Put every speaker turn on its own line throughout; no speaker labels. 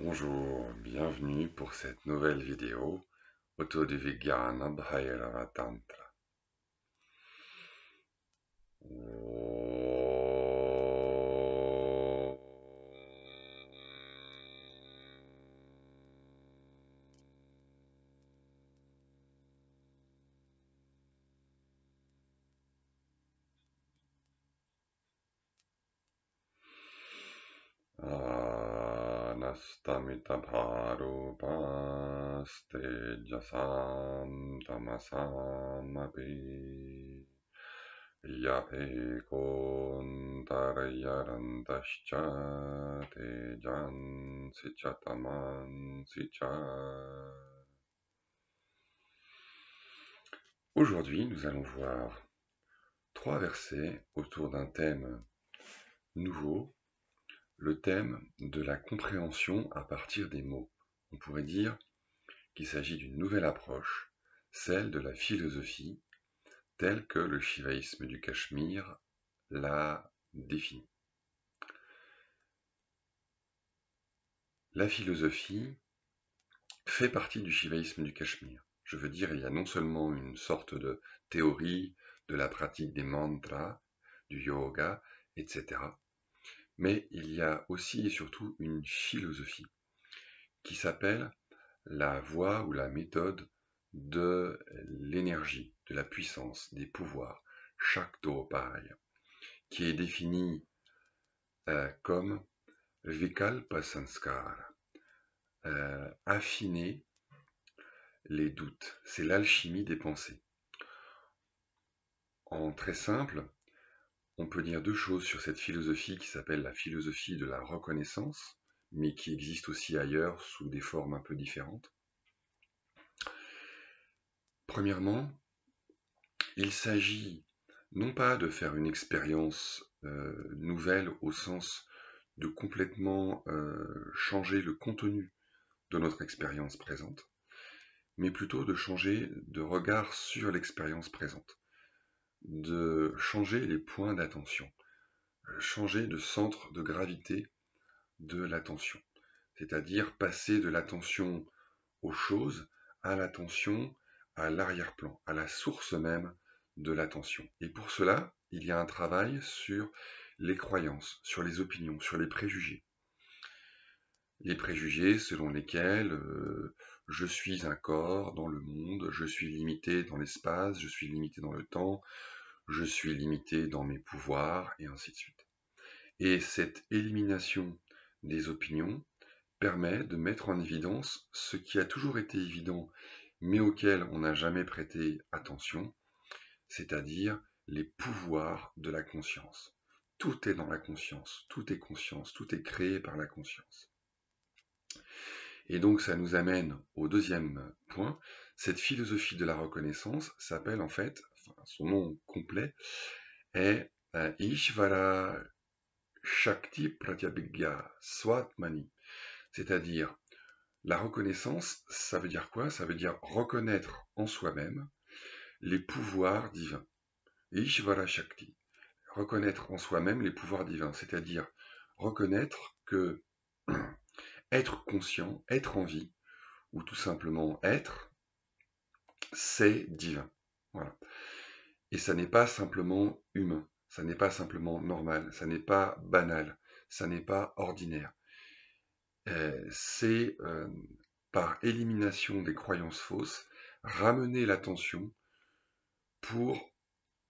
Bonjour, bienvenue pour cette nouvelle vidéo autour du Vijnana Bhairava Tantra. Anastamita bharupaste jasam tamasam api ya ekontaryarantascha tejan sichataman sicha. Aujourd'hui, nous allons voir 3 versets autour d'un thème nouveau, le thème de la compréhension à partir des mots. On pourrait dire qu'il s'agit d'une nouvelle approche, celle de la philosophie, telle que le shivaïsme du Cachemire l'a définie. La philosophie fait partie du shivaïsme du Cachemire. Je veux dire, il y a non seulement une sorte de théorie de la pratique des mantras, du yoga, etc., mais il y a aussi et surtout une philosophie qui s'appelle la voie ou la méthode de l'énergie, de la puissance, des pouvoirs, Shaktopaya, qui est définie comme Vikalpa Sanskara, affiner les doutes. C'est l'alchimie des pensées. En très simple, on peut dire 2 choses sur cette philosophie qui s'appelle la philosophie de la reconnaissance, mais qui existe aussi ailleurs sous des formes un peu différentes. Premièrement, il s'agit non pas de faire une expérience nouvelle au sens de complètement changer le contenu de notre expérience présente, mais plutôt de changer de regard sur l'expérience présente, de changer les points d'attention, changer de centre de gravité de l'attention, c'est-à-dire passer de l'attention aux choses à l'attention à l'arrière-plan, à la source même de l'attention. Et pour cela, il y a un travail sur les croyances, sur les opinions, sur les préjugés. Les préjugés selon lesquels je suis un corps dans le monde, je suis limité dans l'espace, je suis limité dans le temps, je suis limité dans mes pouvoirs, et ainsi de suite. Et cette élimination des opinions permet de mettre en évidence ce qui a toujours été évident, mais auquel on n'a jamais prêté attention, c'est-à-dire les pouvoirs de la conscience. Tout est dans la conscience, tout est conscience, tout est créé par la conscience. Et donc ça nous amène au deuxième point. Cette philosophie de la reconnaissance s'appelle en fait, son nom complet est Ishvara Shakti Pratyabhigya Swatmani, c'est-à-dire la reconnaissance, ça veut dire quoi? Ça veut dire reconnaître en soi-même les pouvoirs divins. Ishvara Shakti, reconnaître en soi-même les pouvoirs divins, c'est-à-dire reconnaître que être conscient, être en vie, ou tout simplement être, c'est divin. Voilà. Et ça n'est pas simplement humain, ça n'est pas simplement normal, ça n'est pas banal, ça n'est pas ordinaire. C'est par élimination des croyances fausses, ramener l'attention pour,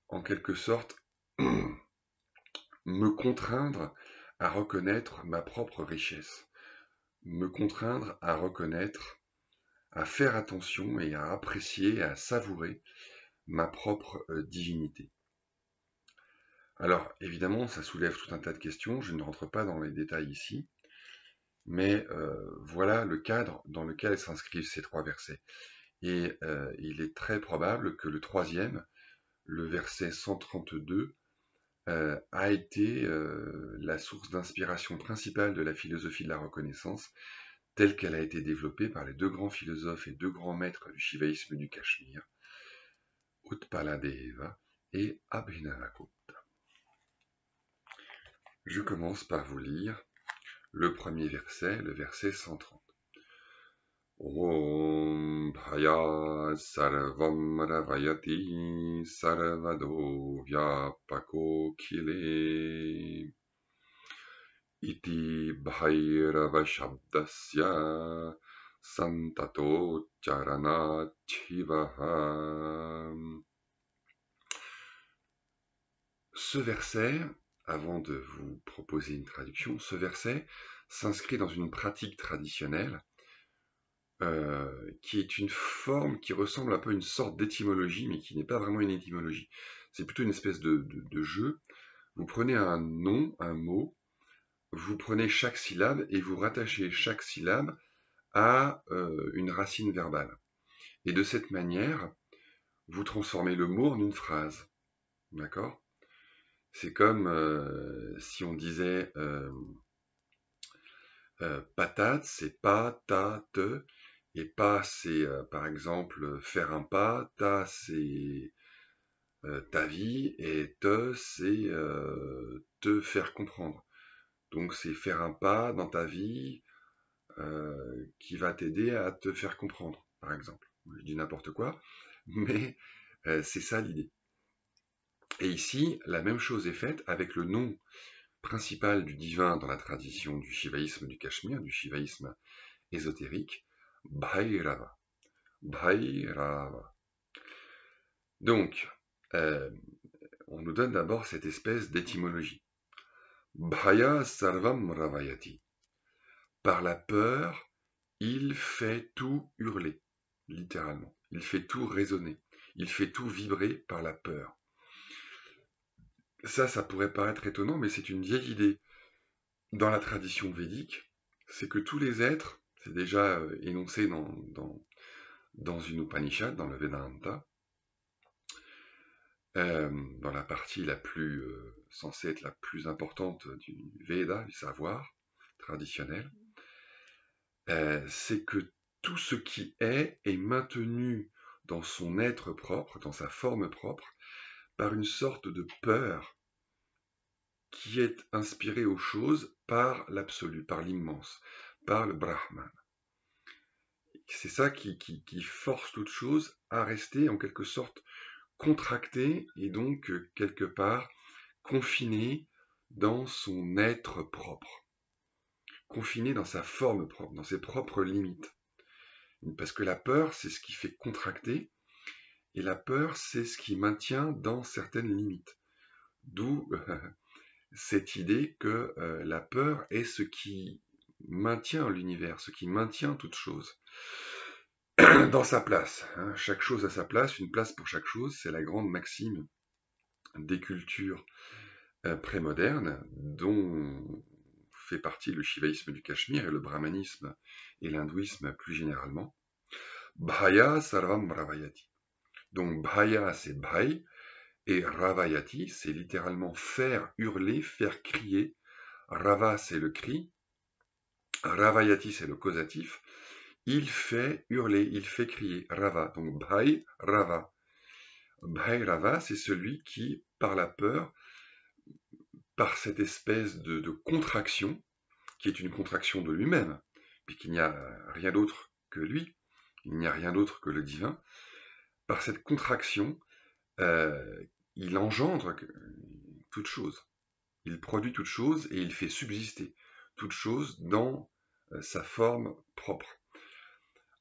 en quelque sorte, me contraindre à reconnaître ma propre richesse, me contraindre à reconnaître, à faire attention et à apprécier, à savourer ma propre divinité. Alors, évidemment, ça soulève tout un tas de questions, je ne rentre pas dans les détails ici, mais voilà le cadre dans lequel s'inscrivent ces 3 versets. Et il est très probable que le troisième, le verset 132, a été la source d'inspiration principale de la philosophie de la reconnaissance, telle qu'elle a été développée par les 2 grands philosophes et 2 grands maîtres du shivaïsme du Cachemire, Utpaladeva et Abhinavagupta. Je commence par vous lire le premier verset, le verset 130. Om Bhaya Sarvam Ravayati Sarvado Vyapako Kile Iti Bhairava Shabdasya Santato Charana Chivaha. Ce verset, avant de vous proposer une traduction, ce verset s'inscrit dans une pratique traditionnelle qui est une forme qui ressemble un peu à une sorte d'étymologie, mais qui n'est pas vraiment une étymologie. C'est plutôt une espèce de jeu. Vous prenez un nom, un mot, vous prenez chaque syllabe et vous rattachez chaque syllabe à une racine verbale. Et de cette manière, vous transformez le mot en une phrase. D'accord ? C'est comme si on disait patate, c'est pas, ta, te, et pas, c'est par exemple faire un pas, ta, c'est ta vie, et te, c'est te faire comprendre. Donc c'est faire un pas dans ta vie qui va t'aider à te faire comprendre, par exemple. Je dis n'importe quoi, mais c'est ça l'idée. Et ici, la même chose est faite avec le nom principal du divin dans la tradition du shivaïsme du Cachemire, du shivaïsme ésotérique, Bhairava. Bhairava. Donc, on nous donne d'abord cette espèce d'étymologie. Bhaya sarvam ravayati. Par la peur, il fait tout hurler, littéralement. Il fait tout résonner. Il fait tout vibrer par la peur. Ça pourrait paraître étonnant, mais c'est une vieille idée. Dans la tradition védique, c'est que tous les êtres, c'est déjà énoncé dans une Upanishad, dans le Vedanta, dans la partie la plus censée être la plus importante du Veda, du savoir traditionnel, c'est que tout ce qui est maintenu dans son être propre, dans sa forme propre, par une sorte de peur qui est inspirée aux choses par l'absolu, par l'immense, par le Brahman. C'est ça qui force toute chose à rester en quelque sorte contractée et donc quelque part confinée dans son être propre, confinée dans sa forme propre, dans ses propres limites. Parce que la peur, c'est ce qui fait contracter, et la peur, c'est ce qui maintient dans certaines limites. D'où cette idée que la peur est ce qui maintient l'univers, ce qui maintient toute chose dans sa place. Hein. Chaque chose a sa place, une place pour chaque chose, c'est la grande maxime des cultures prémodernes, dont fait partie le shivaïsme du Cachemire et le brahmanisme et l'hindouisme plus généralement. Bhaya sarvam ravayati. Donc bhaya c'est bhai, et ravayati c'est littéralement faire hurler, faire crier. Rava c'est le cri, ravayati c'est le causatif. Il fait hurler, il fait crier. Rava, donc bhai, rava. Bhai rava, c'est celui qui, par la peur, par cette espèce de contraction, qui est une contraction de lui-même, puisqu'il n'y a rien d'autre que lui, il n'y a rien d'autre que le divin, par cette contraction, il engendre toute chose. Il produit toute chose et il fait subsister toute chose dans sa forme propre.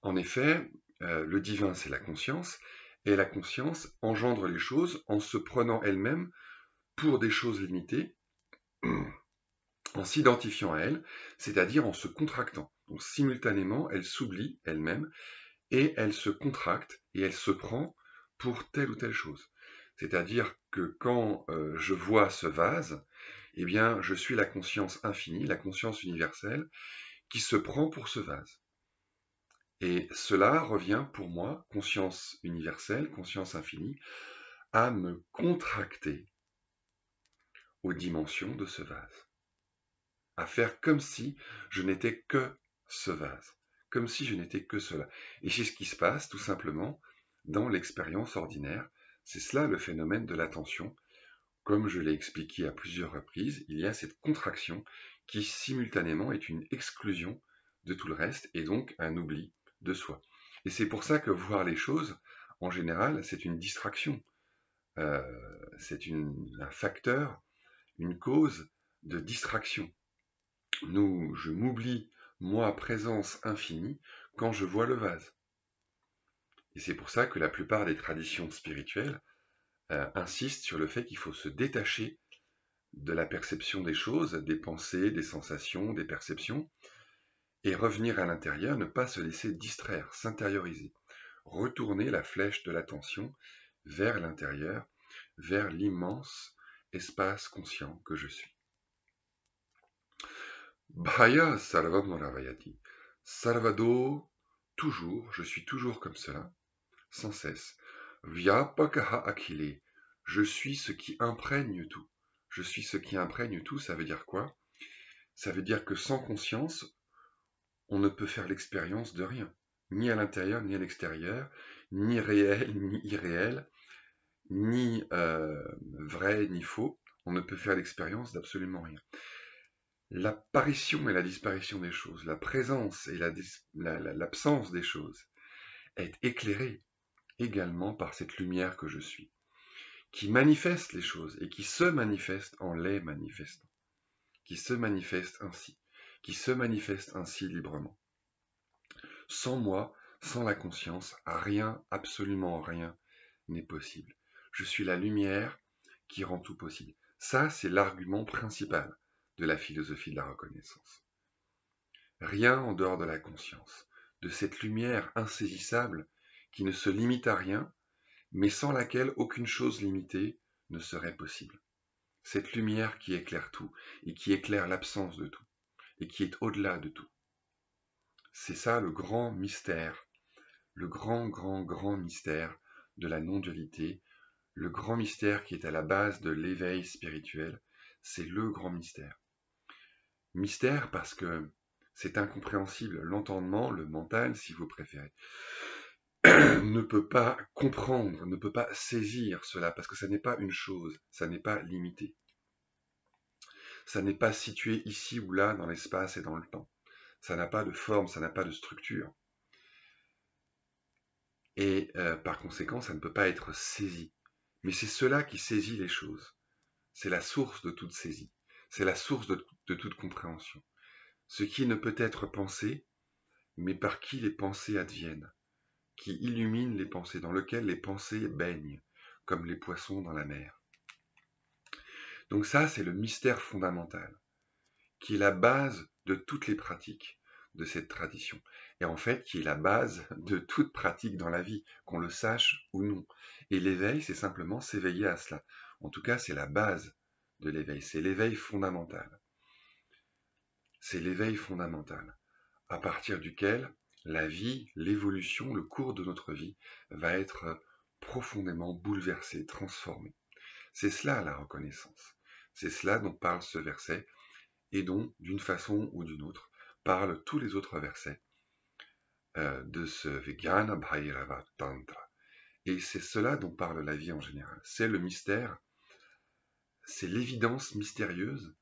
En effet, le divin, c'est la conscience, et la conscience engendre les choses en se prenant elle-même pour des choses limitées, en s'identifiant à elle, c'est-à-dire en se contractant. Donc simultanément, elle s'oublie elle-même, et elle se contracte, et elle se prend pour telle ou telle chose. C'est-à-dire que quand je vois ce vase, eh bien, je suis la conscience infinie, la conscience universelle, qui se prend pour ce vase. Et cela revient pour moi, conscience universelle, conscience infinie, à me contracter aux dimensions de ce vase. À faire comme si je n'étais que ce vase, comme si je n'étais que cela. Et c'est ce qui se passe tout simplement dans l'expérience ordinaire. C'est cela le phénomène de l'attention. Comme je l'ai expliqué à plusieurs reprises, il y a cette contraction qui simultanément est une exclusion de tout le reste et donc un oubli de soi. Et c'est pour ça que voir les choses, en général, c'est une distraction. C'est un facteur, une cause de distraction. Je m'oublie, moi, présence infinie, quand je vois le vase. Et c'est pour ça que la plupart des traditions spirituelles insistent sur le fait qu'il faut se détacher de la perception des choses, des pensées, des sensations, des perceptions, et revenir à l'intérieur, ne pas se laisser distraire, s'intérioriser, retourner la flèche de l'attention vers l'intérieur, vers l'immense espace conscient que je suis. Bhaya sarvam ravayati. Sarvado, toujours, je suis toujours comme cela, sans cesse. Vyapakaha akhile. Je suis ce qui imprègne tout. Je suis ce qui imprègne tout, ça veut dire quoi? Ça veut dire que sans conscience, on ne peut faire l'expérience de rien. Ni à l'intérieur, ni à l'extérieur, ni réel, ni irréel, ni vrai, ni faux. On ne peut faire l'expérience d'absolument rien. L'apparition et la disparition des choses, la présence et l'absence des choses est éclairée également par cette lumière que je suis, qui manifeste les choses et qui se manifeste en les manifestant, qui se manifeste ainsi librement. Sans moi, sans la conscience, rien, absolument rien n'est possible. Je suis la lumière qui rend tout possible. Ça, c'est l'argument principal de la philosophie de la reconnaissance. Rien en dehors de la conscience, de cette lumière insaisissable qui ne se limite à rien, mais sans laquelle aucune chose limitée ne serait possible. Cette lumière qui éclaire tout, et qui éclaire l'absence de tout, et qui est au-delà de tout. C'est ça le grand mystère, le grand, grand, grand mystère de la non-dualité, le grand mystère qui est à la base de l'éveil spirituel, c'est le grand mystère. Mystère parce que c'est incompréhensible, l'entendement, le mental si vous préférez, ne peut pas comprendre, ne peut pas saisir cela, parce que ça n'est pas une chose, ça n'est pas limité. Ça n'est pas situé ici ou là dans l'espace et dans le temps. Ça n'a pas de forme, ça n'a pas de structure. Et par conséquent, ça ne peut pas être saisi. Mais c'est cela qui saisit les choses. C'est la source de toute saisie. C'est la source de toute compréhension. Ce qui ne peut être pensé, mais par qui les pensées adviennent, qui illumine les pensées, dans lequel les pensées baignent, comme les poissons dans la mer. Donc ça, c'est le mystère fondamental, qui est la base de toutes les pratiques de cette tradition, et en fait qui est la base de toute pratique dans la vie, qu'on le sache ou non. Et l'éveil, c'est simplement s'éveiller à cela. En tout cas, c'est la base de l'éveil, c'est l'éveil fondamental. C'est l'éveil fondamental, à partir duquel la vie, l'évolution, le cours de notre vie va être profondément bouleversé, transformé. C'est cela la reconnaissance. C'est cela dont parle ce verset, et dont, d'une façon ou d'une autre, parlent tous les autres versets de ce Vijnana Bhairava Tantra. Et c'est cela dont parle la vie en général. C'est le mystère, c'est l'évidence mystérieuse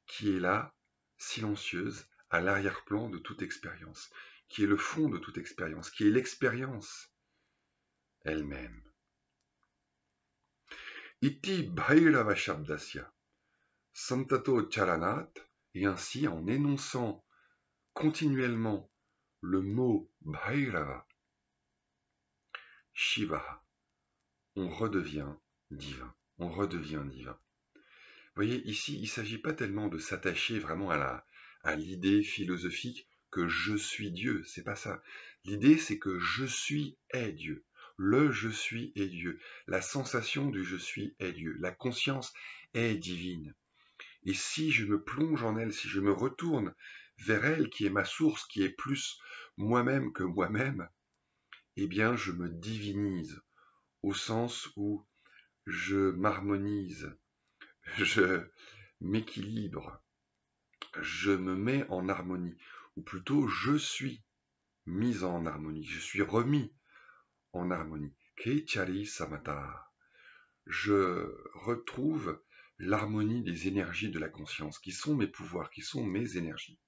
qui est là, silencieuse, à l'arrière-plan de toute expérience, qui est le fond de toute expérience, qui est l'expérience elle-même. Iti Bhairava Shabdasya, Santato Charanat, et ainsi en énonçant continuellement le mot Bhairava, Shiva, on redevient divin, on redevient divin. Vous voyez, ici, il ne s'agit pas tellement de s'attacher vraiment à l'idée philosophique que je suis Dieu, c'est pas ça. L'idée, c'est que je suis est Dieu. Le je suis est Dieu. La sensation du je suis est Dieu. La conscience est divine. Et si je me plonge en elle, si je me retourne vers elle, qui est ma source, qui est plus moi-même que moi-même, eh bien, je me divinise, au sens où je m'harmonise, je m'équilibre, je me mets en harmonie, ou plutôt je suis mis en harmonie, je suis remis en harmonie. Kechari Samata. Je retrouve l'harmonie des énergies de la conscience, qui sont mes pouvoirs, qui sont mes énergies.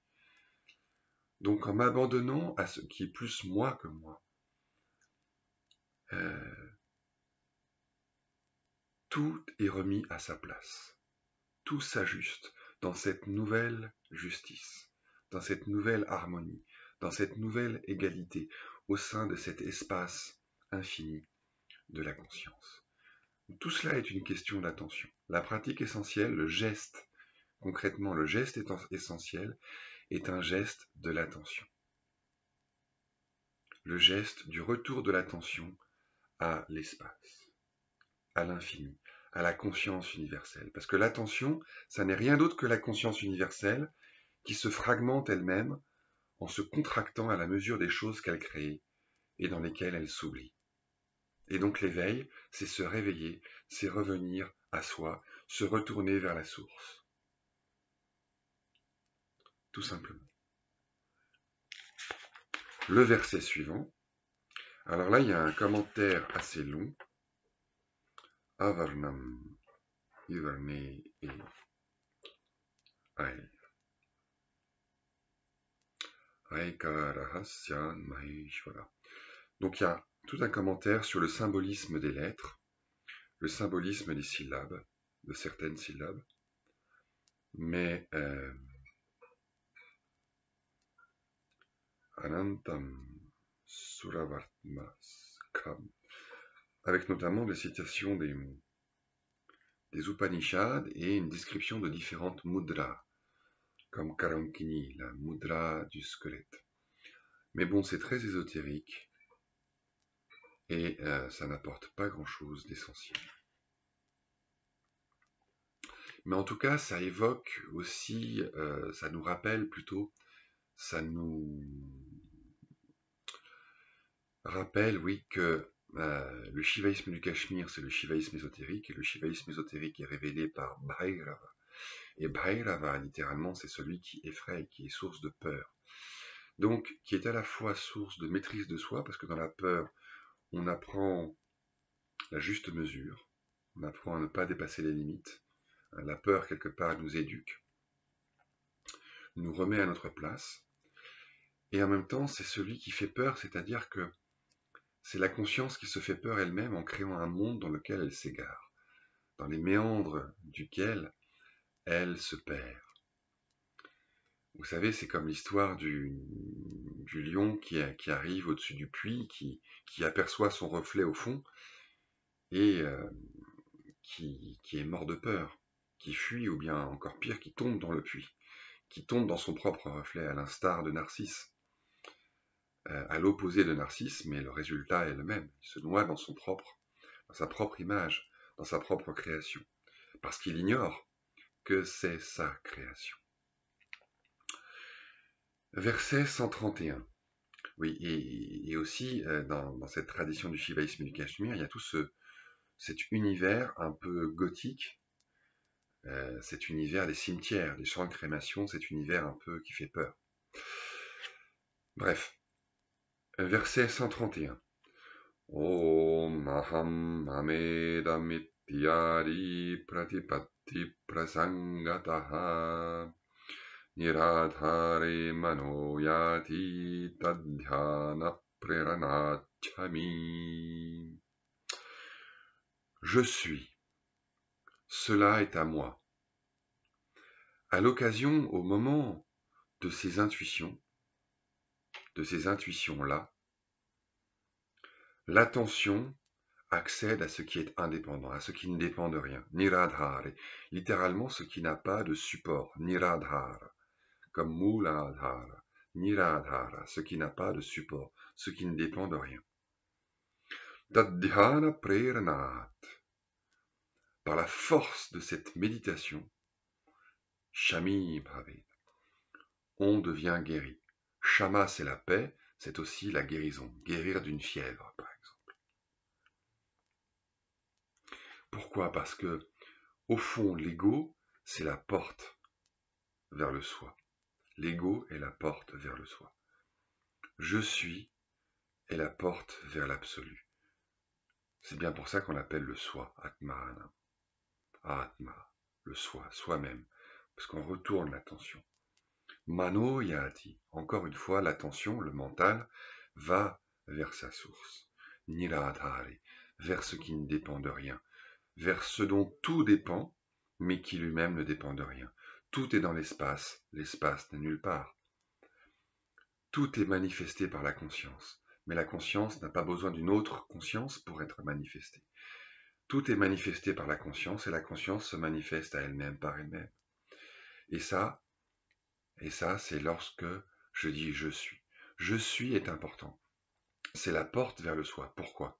Donc en m'abandonnant à ce qui est plus moi que moi, tout est remis à sa place. Tout s'ajuste dans cette nouvelle justice, dans cette nouvelle harmonie, dans cette nouvelle égalité, au sein de cet espace infini de la conscience. Tout cela est une question d'attention. La pratique essentielle, le geste, concrètement le geste essentiel, est un geste de l'attention. Le geste du retour de l'attention à l'espace, à l'infini, à la conscience universelle. Parce que l'attention, ça n'est rien d'autre que la conscience universelle qui se fragmente elle-même en se contractant à la mesure des choses qu'elle crée et dans lesquelles elle s'oublie. Et donc l'éveil, c'est se réveiller, c'est revenir à soi, se retourner vers la source. Tout simplement. Le verset suivant. Alors là, il y a un commentaire assez long. Avarnam Ivarne et Ai. Aikarahasya Maheshwara. Donc il y a tout un commentaire sur le symbolisme des lettres, le symbolisme des syllabes, de certaines syllabes, mais Anantam Suravartmaskam, avec notamment des citations des Upanishads et une description de différentes mudras, comme Karankini, la mudra du squelette. Mais bon, c'est très ésotérique et ça n'apporte pas grand-chose d'essentiel. Mais en tout cas, ça évoque aussi, ça nous rappelle plutôt, ça nous rappelle, oui, que le shivaïsme du Cachemire, c'est le shivaïsme ésotérique, et le shivaïsme ésotérique est révélé par Bhairava. Et Bhairava, littéralement, c'est celui qui effraie, qui est source de peur. Donc, qui est à la fois source de maîtrise de soi, parce que dans la peur, on apprend la juste mesure, on apprend à ne pas dépasser les limites. La peur, quelque part, nous éduque, nous remet à notre place, et en même temps, c'est celui qui fait peur, c'est-à-dire que c'est la conscience qui se fait peur elle-même en créant un monde dans lequel elle s'égare, dans les méandres duquel elle se perd. Vous savez, c'est comme l'histoire du lion qui arrive au-dessus du puits, qui aperçoit son reflet au fond, et qui est mort de peur, qui fuit, ou bien encore pire, qui tombe dans le puits, qui tombe dans son propre reflet, à l'instar de Narcisse, à l'opposé de Narcisse, mais le résultat est le même. Il se noie dans sa propre image, dans sa propre création, parce qu'il ignore que c'est sa création. Verset 131. Oui, et aussi, dans cette tradition du shivaïsme du Cachemire, il y a tout cet univers un peu gothique, cet univers des cimetières, des champs de crémation, cet univers un peu qui fait peur. Bref, verset 131. Om aham amedamityari pratipatti prasangataha niradhare manoyati tadhyana preranachami. Je suis, cela est à moi. À l'occasion, au moment de ces intuitions-là, l'attention accède à ce qui est indépendant, à ce qui ne dépend de rien. Niradhara, littéralement ce qui n'a pas de support. Niradhara, comme Muladhara. Niradhara, ce qui n'a pas de support, ce qui ne dépend de rien. Tadhyana preranat. Par la force de cette méditation, Shami Bhavet, on devient guéri. Shama, c'est la paix, c'est aussi la guérison. Guérir d'une fièvre, par exemple. Pourquoi? Parce que, au fond, l'ego, c'est la porte vers le soi. L'ego est la porte vers le soi. Je suis est la porte vers l'absolu. C'est bien pour ça qu'on l'appelle le soi, Atmana. Atma. le soi, soi-même, parce qu'on retourne l'attention. Mano yati, encore une fois, l'attention, le mental, va vers sa source. Niradhari, vers ce qui ne dépend de rien, vers ce dont tout dépend, mais qui lui-même ne dépend de rien. Tout est dans l'espace, l'espace n'est nulle part. Tout est manifesté par la conscience, mais la conscience n'a pas besoin d'une autre conscience pour être manifestée. Tout est manifesté par la conscience et la conscience se manifeste à elle-même par elle-même. Et ça, c'est lorsque je dis je suis. Je suis est important. C'est la porte vers le soi. Pourquoi?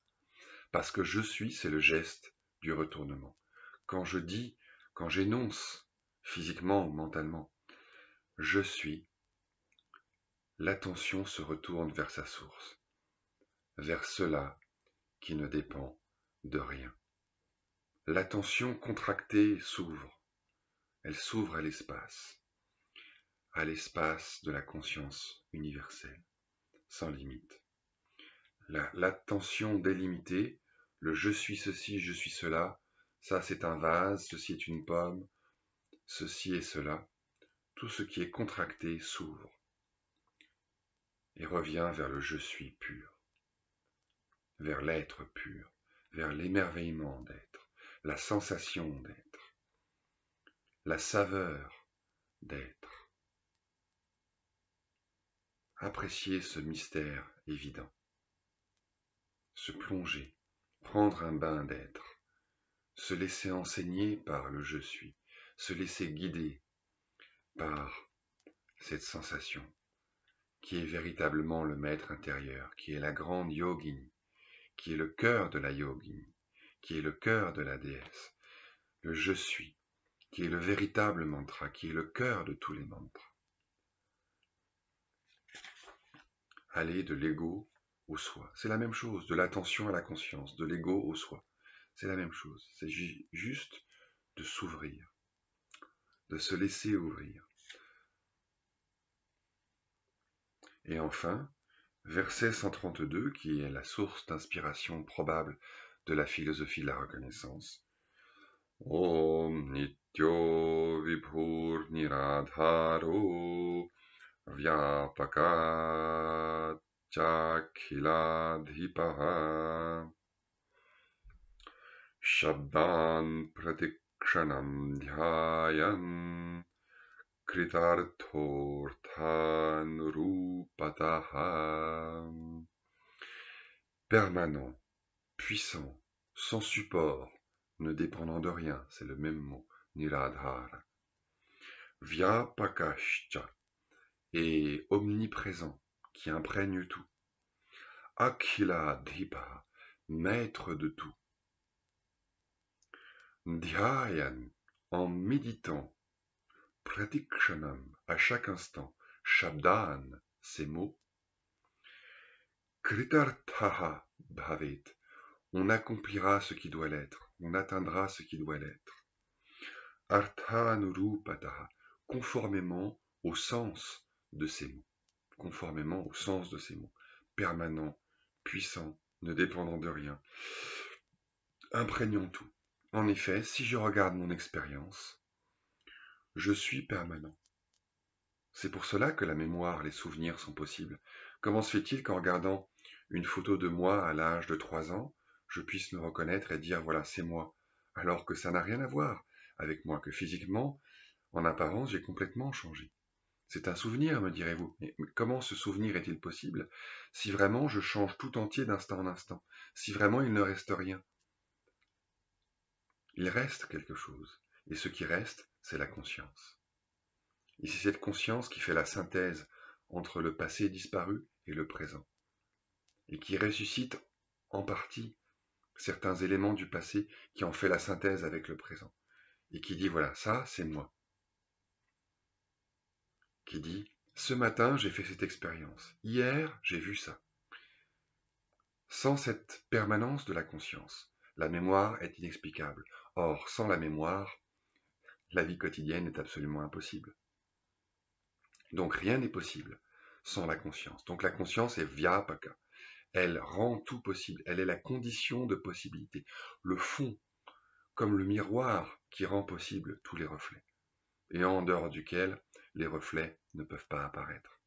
Parce que je suis, c'est le geste du retournement. Quand je dis, quand j'énonce physiquement ou mentalement, je suis, l'attention se retourne vers sa source, vers cela qui ne dépend de rien. L'attention contractée s'ouvre, elle s'ouvre à l'espace de la conscience universelle, sans limite. L'attention délimitée, le je suis ceci, je suis cela, ça c'est un vase, ceci est une pomme, ceci est cela, tout ce qui est contracté s'ouvre et revient vers le je suis pur, vers l'être pur, vers l'émerveillement d'être, la sensation d'être, la saveur d'être. Apprécier ce mystère évident, se plonger, prendre un bain d'être, se laisser enseigner par le je suis, se laisser guider par cette sensation qui est véritablement le maître intérieur, qui est la grande yogini, qui est le cœur de la yogini, qui est le cœur de la déesse, le je suis, qui est le véritable mantra, qui est le cœur de tous les mantras. Aller de l'ego au soi, c'est la même chose, de l'attention à la conscience, de l'ego au soi, c'est la même chose, c'est juste de s'ouvrir, de se laisser ouvrir. Et enfin, verset 132, qui est la source d'inspiration probable de la philosophie de la reconnaissance. Om Nityo Vibhur Niradharo Vyapaka Chakhiladhipaha Shabdan Pratikshanam Dhyayan Kritarthorthanurupataha. Permanent, puissant, sans support, ne dépendant de rien, c'est le même mot, Niradhara. Vyapakascha, et omniprésent, qui imprègne tout. Akhiladhipa, maître de tout. Dhyayan, en méditant. Pratikshanam, à chaque instant. Shabdan, ces mots. Kritarthaha bhavet, on accomplira ce qui doit l'être, on atteindra ce qui doit l'être. Arthanurupataha, conformément au sens de ces mots. Conformément au sens de ces mots. Permanent, puissant, ne dépendant de rien, imprégnant tout. En effet, si je regarde mon expérience, je suis permanent. C'est pour cela que la mémoire, les souvenirs sont possibles. Comment se fait-il qu'en regardant une photo de moi à l'âge de 3 ans, je puisse me reconnaître et dire voilà, c'est moi, alors que ça n'a rien à voir avec moi, que physiquement, en apparence, j'ai complètement changé. C'est un souvenir, me direz-vous. Mais comment ce souvenir est-il possible si vraiment je change tout entier d'instant en instant, si vraiment il ne reste rien? Il reste quelque chose, et ce qui reste, c'est la conscience. Et c'est cette conscience qui fait la synthèse entre le passé disparu et le présent, et qui ressuscite en partie certains éléments du passé, qui en fait la synthèse avec le présent, et qui dit voilà, ça c'est moi. Qui dit ce matin j'ai fait cette expérience, hier j'ai vu ça. Sans cette permanence de la conscience, la mémoire est inexplicable. Or, sans la mémoire, la vie quotidienne est absolument impossible. Donc rien n'est possible sans la conscience. Donc la conscience est vyapaka. Elle rend tout possible. Elle est la condition de possibilité. Le fond, comme le miroir qui rend possible tous les reflets, et en dehors duquel les reflets ne peuvent pas apparaître.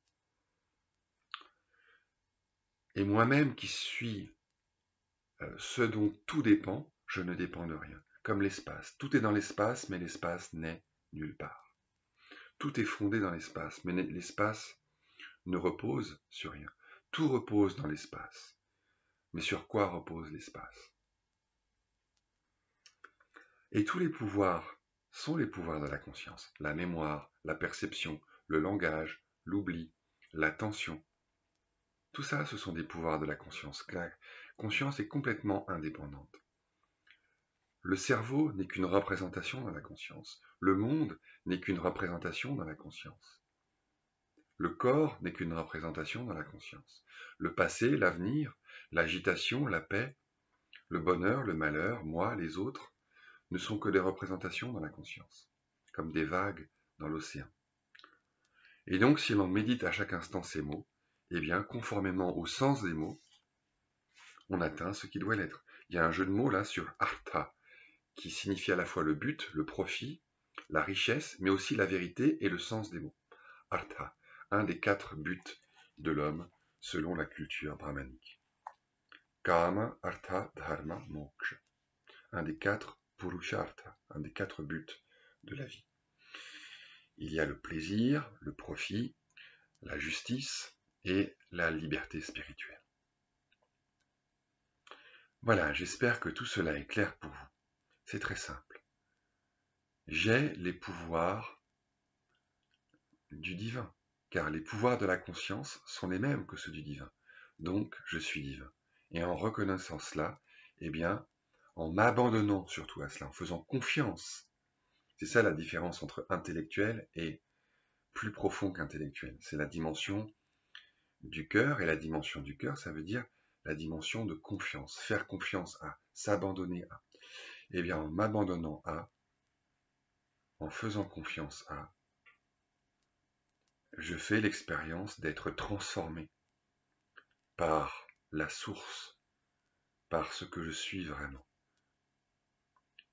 Et moi-même qui suis ce dont tout dépend, je ne dépends de rien. Comme l'espace. Tout est dans l'espace, mais l'espace n'est nulle part. Tout est fondé dans l'espace, mais l'espace ne repose sur rien. Tout repose dans l'espace. Mais sur quoi repose l'espace? Et tous les pouvoirs sont les pouvoirs de la conscience. La mémoire, la perception, le langage, l'oubli, l'attention. Tout ça, ce sont des pouvoirs de la conscience. La conscience est complètement indépendante. Le cerveau n'est qu'une représentation dans la conscience. Le monde n'est qu'une représentation dans la conscience. Le corps n'est qu'une représentation dans la conscience. Le passé, l'avenir, l'agitation, la paix, le bonheur, le malheur, moi, les autres, ne sont que des représentations dans la conscience, comme des vagues dans l'océan. Et donc, si l'on médite à chaque instant ces mots, eh bien, conformément au sens des mots, on atteint ce qui doit l'être. Il y a un jeu de mots là sur artha, qui signifie à la fois le but, le profit, la richesse, mais aussi la vérité et le sens des mots. Artha, un des 4 buts de l'homme selon la culture brahmanique. Kama, Artha, Dharma, Moksha. Un des 4 Purushartha, un des 4 buts de la vie. Il y a le plaisir, le profit, la justice et la liberté spirituelle. Voilà, j'espère que tout cela est clair pour vous. C'est très simple. J'ai les pouvoirs du divin, car les pouvoirs de la conscience sont les mêmes que ceux du divin. Donc, je suis divin. Et en reconnaissant cela, eh bien, en m'abandonnant surtout à cela, en faisant confiance, c'est ça la différence entre intellectuel et plus profond qu'intellectuel. C'est la dimension du cœur, et la dimension du cœur, ça veut dire la dimension de confiance, faire confiance à, s'abandonner à. Eh bien, en m'abandonnant à, en faisant confiance à, je fais l'expérience d'être transformé par la source, par ce que je suis vraiment,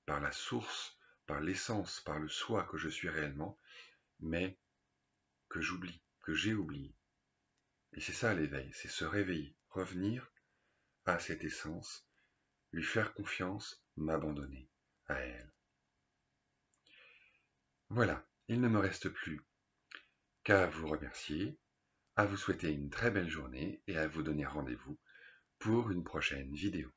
par la source, par l'essence, par le soi que je suis réellement, mais que j'oublie, que j'ai oublié. Et c'est ça l'éveil, c'est se réveiller, revenir à cette essence, lui faire confiance, m'abandonner à elle. Voilà, il ne me reste plus qu'à vous remercier, à vous souhaiter une très belle journée et à vous donner rendez-vous pour une prochaine vidéo.